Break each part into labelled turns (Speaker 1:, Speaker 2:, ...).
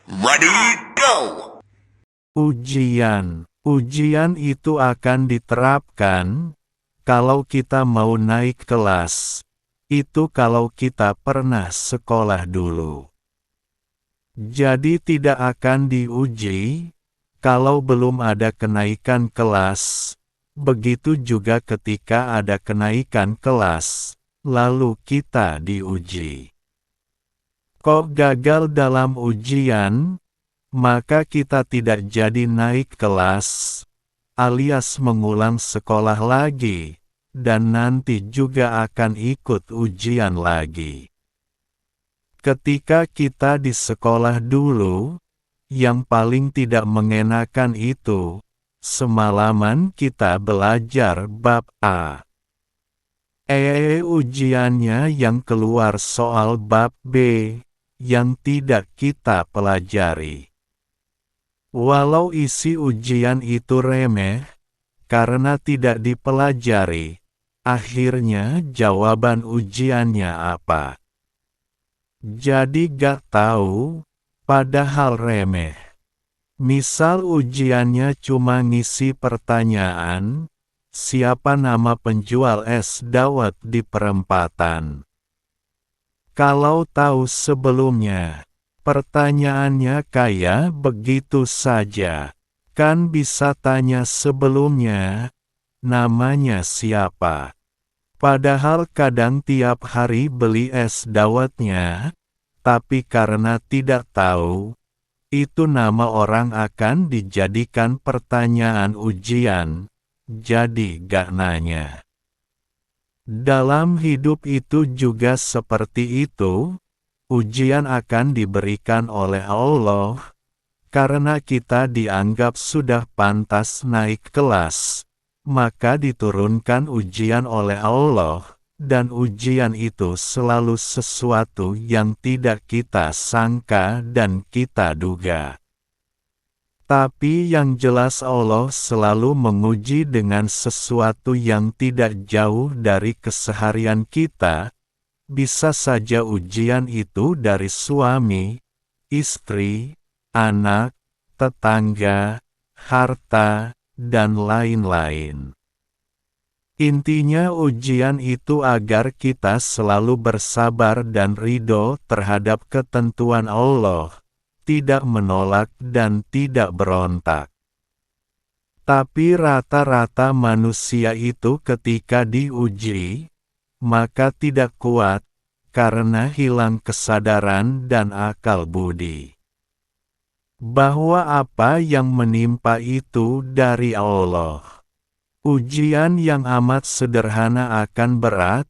Speaker 1: Ready, go!
Speaker 2: Ujian. Ujian itu akan diterapkan kalau kita mau naik kelas. Itu kalau kita pernah sekolah dulu. Jadi tidak akan diuji kalau belum ada kenaikan kelas. Begitu juga ketika ada kenaikan kelas, lalu kita diuji. Kok gagal dalam ujian, maka kita tidak jadi naik kelas, alias mengulang sekolah lagi, dan nanti juga akan ikut ujian lagi. Ketika kita di sekolah dulu, yang paling tidak mengenakan itu, semalaman kita belajar bab A. Ujiannya yang keluar soal bab B, yang tidak kita pelajari. Walau isi ujian itu remeh, karena tidak dipelajari, akhirnya jawaban ujiannya apa? Jadi gak tahu, padahal remeh. Misal ujiannya cuma ngisi pertanyaan, siapa nama penjual es dawet di perempatan? Kalau tahu sebelumnya, pertanyaannya kayak begitu saja. Kan bisa tanya sebelumnya, namanya siapa? Padahal kadang tiap hari beli es dawetnya, tapi karena tidak tahu, itu nama orang akan dijadikan pertanyaan ujian, jadi gak nanya. Dalam hidup itu juga seperti itu, ujian akan diberikan oleh Allah, karena kita dianggap sudah pantas naik kelas. Maka diturunkan ujian oleh Allah, dan ujian itu selalu sesuatu yang tidak kita sangka dan kita duga. Tapi yang jelas Allah selalu menguji dengan sesuatu yang tidak jauh dari keseharian kita. Bisa saja ujian itu dari suami, istri, anak, tetangga, harta, dan lain-lain. Intinya ujian itu agar kita selalu bersabar dan ridho terhadap ketentuan Allah, tidak menolak dan tidak berontak. Tapi rata-rata manusia itu ketika diuji, maka tidak kuat, karena hilang kesadaran dan akal budi. Bahwa apa yang menimpa itu dari Allah. Ujian yang amat sederhana akan berat,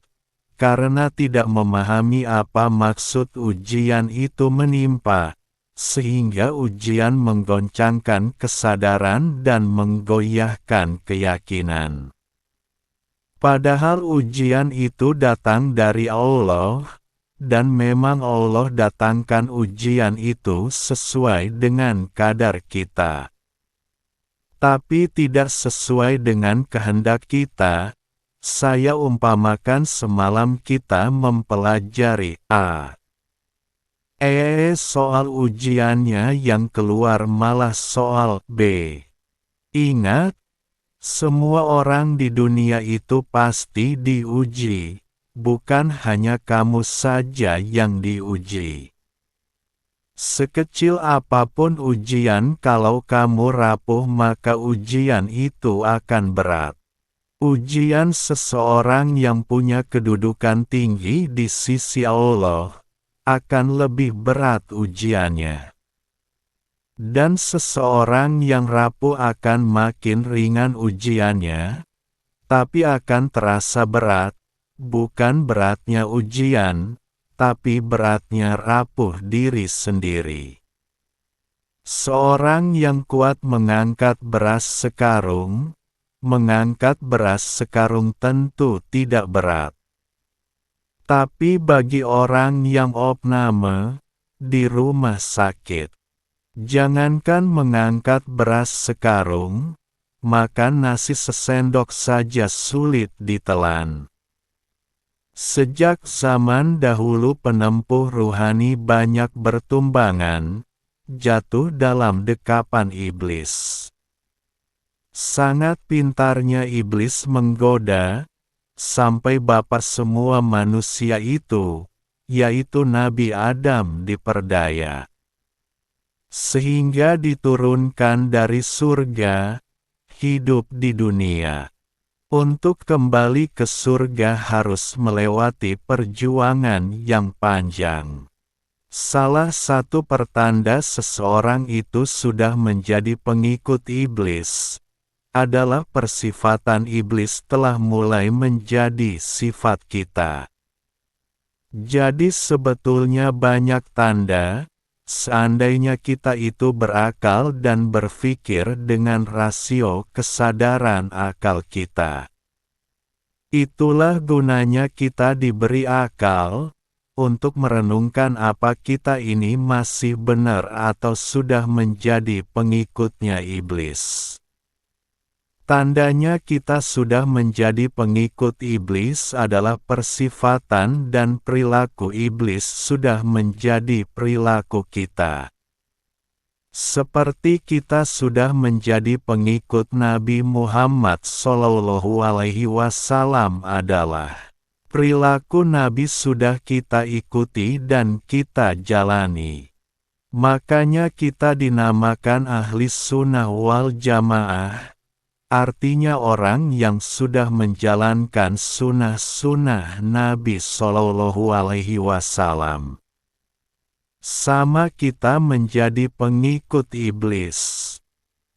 Speaker 2: karena tidak memahami apa maksud ujian itu menimpa, sehingga ujian menggoncangkan kesadaran dan menggoyahkan keyakinan. Padahal ujian itu datang dari Allah, dan memang Allah datangkan ujian itu sesuai dengan kadar kita. Tapi tidak sesuai dengan kehendak kita. Saya umpamakan semalam kita mempelajari A. Soal ujiannya yang keluar malah soal B. Ingat, semua orang di dunia itu pasti diuji. Bukan hanya kamu saja yang diuji. Sekecil apapun ujian, kalau kamu rapuh maka ujian itu akan berat. Ujian seseorang yang punya kedudukan tinggi di sisi Allah akan lebih berat ujiannya. Dan seseorang yang rapuh akan makin ringan ujiannya, tapi akan terasa berat. Bukan beratnya ujian, tapi beratnya rapuh diri sendiri. Seorang yang kuat mengangkat beras sekarung tentu tidak berat. Tapi bagi orang yang opname, di rumah sakit, jangankan mengangkat beras sekarung, makan nasi sesendok saja sulit ditelan. Sejak zaman dahulu penempuh ruhani banyak bertumbangan, jatuh dalam dekapan iblis. Sangat pintarnya iblis menggoda, sampai bapa semua manusia itu, yaitu Nabi Adam diperdaya. Sehingga diturunkan dari surga, hidup di dunia. Untuk kembali ke surga harus melewati perjuangan yang panjang. Salah satu pertanda seseorang itu sudah menjadi pengikut iblis adalah persifatan iblis telah mulai menjadi sifat kita. Jadi sebetulnya banyak tanda, seandainya kita itu berakal dan berpikir dengan rasio kesadaran akal kita. Itulah gunanya kita diberi akal, untuk merenungkan apa kita ini masih benar atau sudah menjadi pengikutnya iblis. Tandanya kita sudah menjadi pengikut iblis adalah persifatan dan perilaku iblis sudah menjadi perilaku kita. Seperti kita sudah menjadi pengikut Nabi Muhammad SAW adalah perilaku Nabi sudah kita ikuti dan kita jalani. Makanya kita dinamakan ahli sunnah wal jamaah, artinya orang yang sudah menjalankan sunnah-sunnah Nabi SAW. Sama kita menjadi pengikut iblis,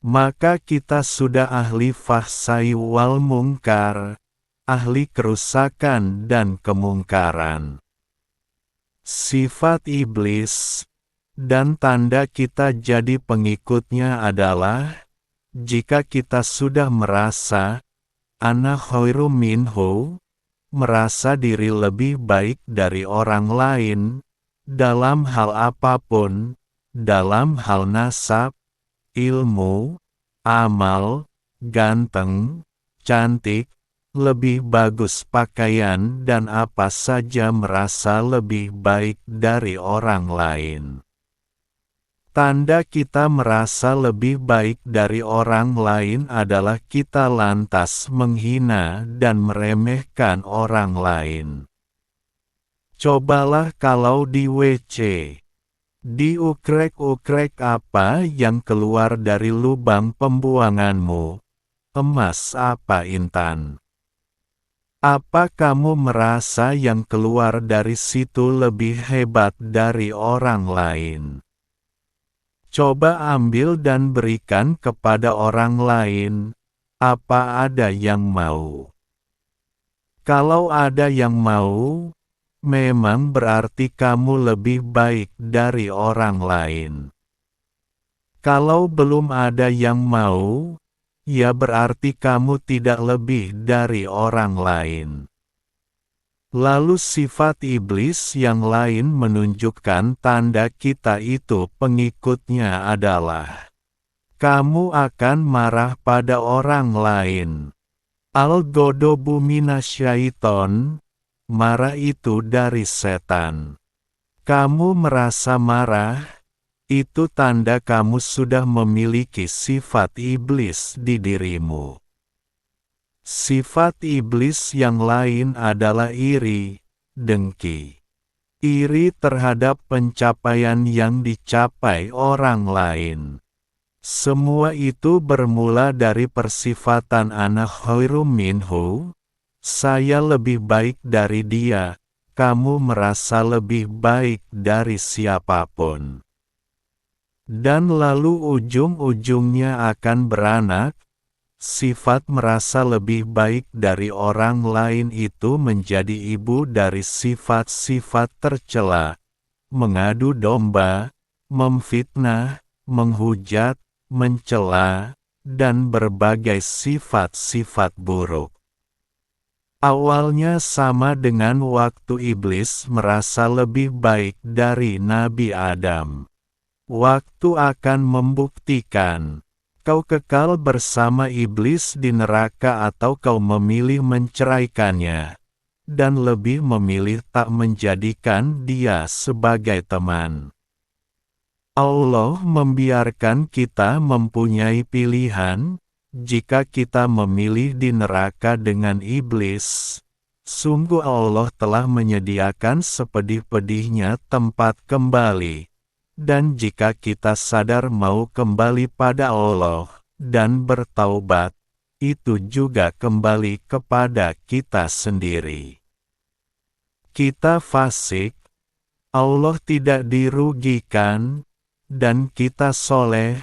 Speaker 2: maka kita sudah ahli fahsai wal mungkar, ahli kerusakan dan kemungkaran. Sifat iblis dan tanda kita jadi pengikutnya adalah jika kita sudah merasa ana khairum minhu, merasa diri lebih baik dari orang lain, dalam hal apapun, dalam hal nasab, ilmu, amal, ganteng, cantik, lebih bagus pakaian dan apa saja merasa lebih baik dari orang lain. Tanda kita merasa lebih baik dari orang lain adalah kita lantas menghina dan meremehkan orang lain. Cobalah kalau di WC, diukrek-ukrek apa yang keluar dari lubang pembuanganmu, emas apa intan. Apa kamu merasa yang keluar dari situ lebih hebat dari orang lain? Coba ambil dan berikan kepada orang lain, apa ada yang mau? Kalau ada yang mau, memang berarti kamu lebih baik dari orang lain. Kalau belum ada yang mau, ya berarti kamu tidak lebih dari orang lain. Lalu sifat iblis yang lain menunjukkan tanda kita itu pengikutnya adalah kamu akan marah pada orang lain. Al-Ghadabu minasyaiton, marah itu dari setan. Kamu merasa marah, itu tanda kamu sudah memiliki sifat iblis di dirimu. Sifat iblis yang lain adalah iri, dengki. Iri terhadap pencapaian yang dicapai orang lain. Semua itu bermula dari persifatan ana khairum minhu, saya lebih baik dari dia, kamu merasa lebih baik dari siapapun. Dan lalu ujung-ujungnya akan beranak, sifat merasa lebih baik dari orang lain itu menjadi ibu dari sifat-sifat tercela, mengadu domba, memfitnah, menghujat, mencela, dan berbagai sifat-sifat buruk. Awalnya sama dengan waktu iblis merasa lebih baik dari Nabi Adam. Waktu akan membuktikan, kau kekal bersama iblis di neraka atau kau memilih menceraikannya, dan lebih memilih tak menjadikan dia sebagai teman. Allah membiarkan kita mempunyai pilihan, jika kita memilih di neraka dengan iblis. Sungguh Allah telah menyediakan sepedih-pedihnya tempat kembali. Dan jika kita sadar mau kembali pada Allah, dan bertaubat, itu juga kembali kepada kita sendiri. Kita fasik, Allah tidak dirugikan, dan kita soleh,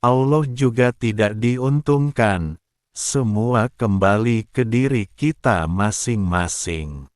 Speaker 2: Allah juga tidak diuntungkan. Semua kembali ke diri kita masing-masing.